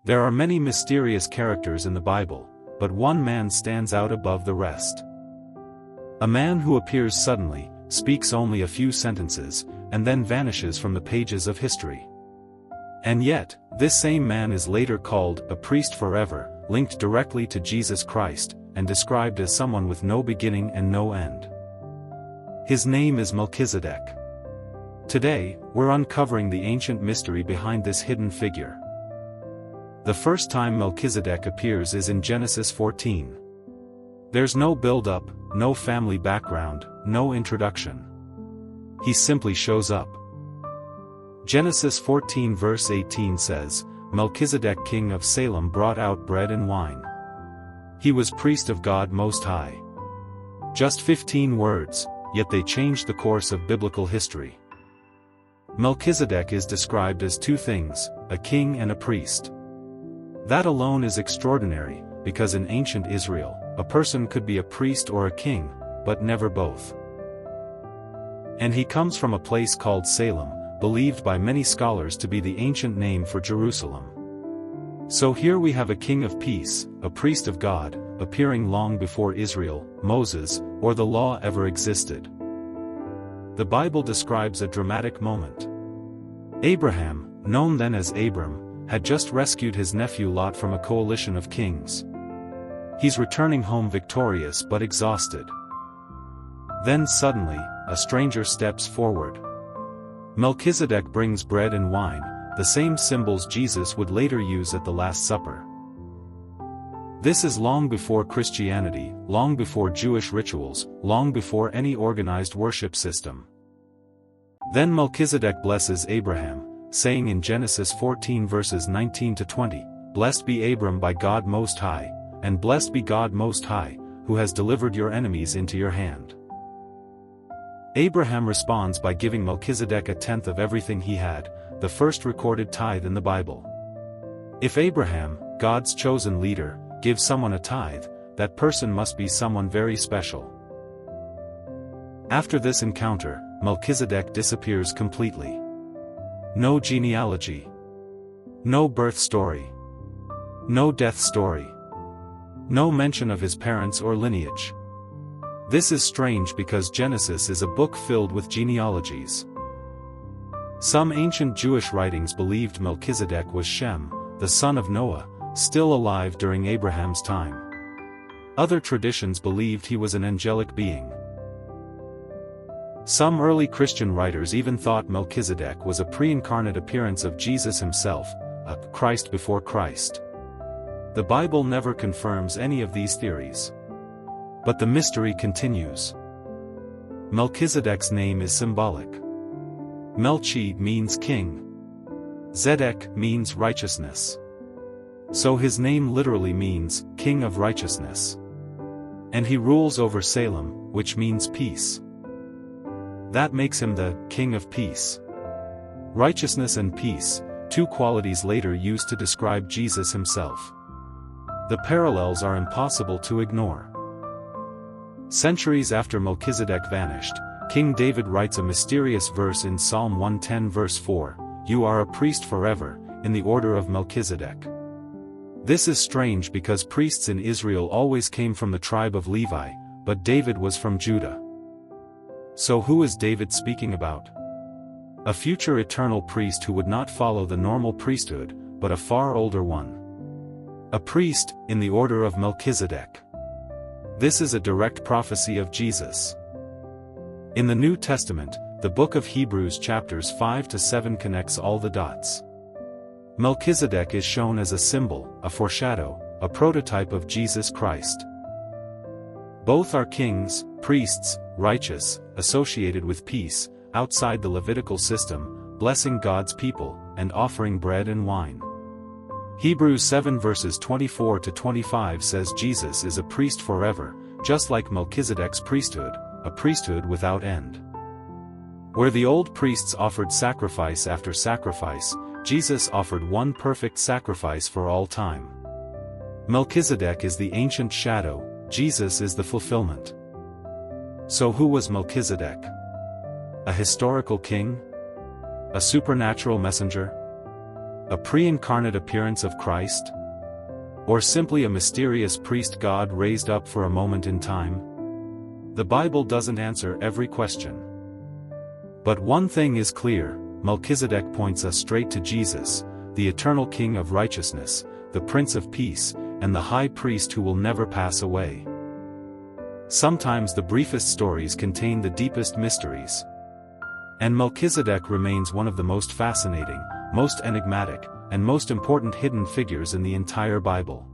There are many mysterious characters in the Bible, but one man stands out above the rest. A man who appears suddenly, speaks only a few sentences, and then vanishes from the pages of history. And yet, this same man is later called a priest forever, linked directly to Jesus Christ, and described as someone with no beginning and no end. His name is Melchizedek. Today, we're uncovering the ancient mystery behind this hidden figure. The first time Melchizedek appears is in Genesis 14. There's no build-up, no family background, no introduction. He simply shows up. Genesis 14 verse 18 says, Melchizedek king of Salem brought out bread and wine. He was priest of God Most High. Just 15 words, yet they changed the course of biblical history. Melchizedek is described as two things, a king and a priest. That alone is extraordinary, because in ancient Israel, a person could be a priest or a king, but never both. And he comes from a place called Salem, believed by many scholars to be the ancient name for Jerusalem. So here we have a king of peace, a priest of God, appearing long before Israel, Moses, or the law ever existed. The Bible describes a dramatic moment. Abraham, known then as Abram, had just rescued his nephew Lot from a coalition of kings. He's returning home victorious but exhausted. Then suddenly, a stranger steps forward. Melchizedek brings bread and wine, the same symbols Jesus would later use at the Last Supper. This is long before Christianity, long before Jewish rituals, long before any organized worship system. Then Melchizedek blesses Abraham, saying in Genesis 14 verses 19 to 20, Blessed be Abram by God Most High, and blessed be God Most High, who has delivered your enemies into your hand. Abraham responds by giving Melchizedek a tenth of everything he had, the first recorded tithe in the Bible. If Abraham, God's chosen leader, gives someone a tithe, that person must be someone very special. After this encounter, Melchizedek disappears completely. No genealogy. No birth story. No death story. No mention of his parents or lineage. This is strange because Genesis is a book filled with genealogies. Some ancient Jewish writings believed Melchizedek was Shem, the son of Noah, still alive during Abraham's time. Other traditions believed he was an angelic being. Some early Christian writers even thought Melchizedek was a pre-incarnate appearance of Jesus himself, a Christ before Christ. The Bible never confirms any of these theories. But the mystery continues. Melchizedek's name is symbolic. Melchi means king. Zedek means righteousness. So his name literally means, King of Righteousness. And he rules over Salem, which means peace. That makes him the King of Peace. Righteousness and peace, two qualities later used to describe Jesus himself. The parallels are impossible to ignore. Centuries after Melchizedek vanished, King David writes a mysterious verse in Psalm 110 verse 4, You are a priest forever, in the order of Melchizedek. This is strange because priests in Israel always came from the tribe of Levi, but David was from Judah. So who is David speaking about? A future eternal priest who would not follow the normal priesthood, but a far older one. A priest, in the order of Melchizedek. This is a direct prophecy of Jesus. In the New Testament, the book of Hebrews chapters 5 to 7 connects all the dots. Melchizedek is shown as a symbol, a foreshadow, a prototype of Jesus Christ. Both are kings, priests, righteous, associated with peace, outside the Levitical system, blessing God's people, and offering bread and wine. Hebrews 7 verses 24 to 25 says Jesus is a priest forever, just like Melchizedek's priesthood, a priesthood without end. Where the old priests offered sacrifice after sacrifice, Jesus offered one perfect sacrifice for all time. Melchizedek is the ancient shadow, Jesus is the fulfillment. So who was Melchizedek? A historical king? A supernatural messenger? A pre-incarnate appearance of Christ? Or simply a mysterious priest God raised up for a moment in time? The Bible doesn't answer every question. But one thing is clear: Melchizedek points us straight to Jesus, the eternal King of righteousness, the Prince of Peace, and the High Priest who will never pass away. Sometimes the briefest stories contain the deepest mysteries. And Melchizedek remains one of the most fascinating, most enigmatic, and most important hidden figures in the entire Bible.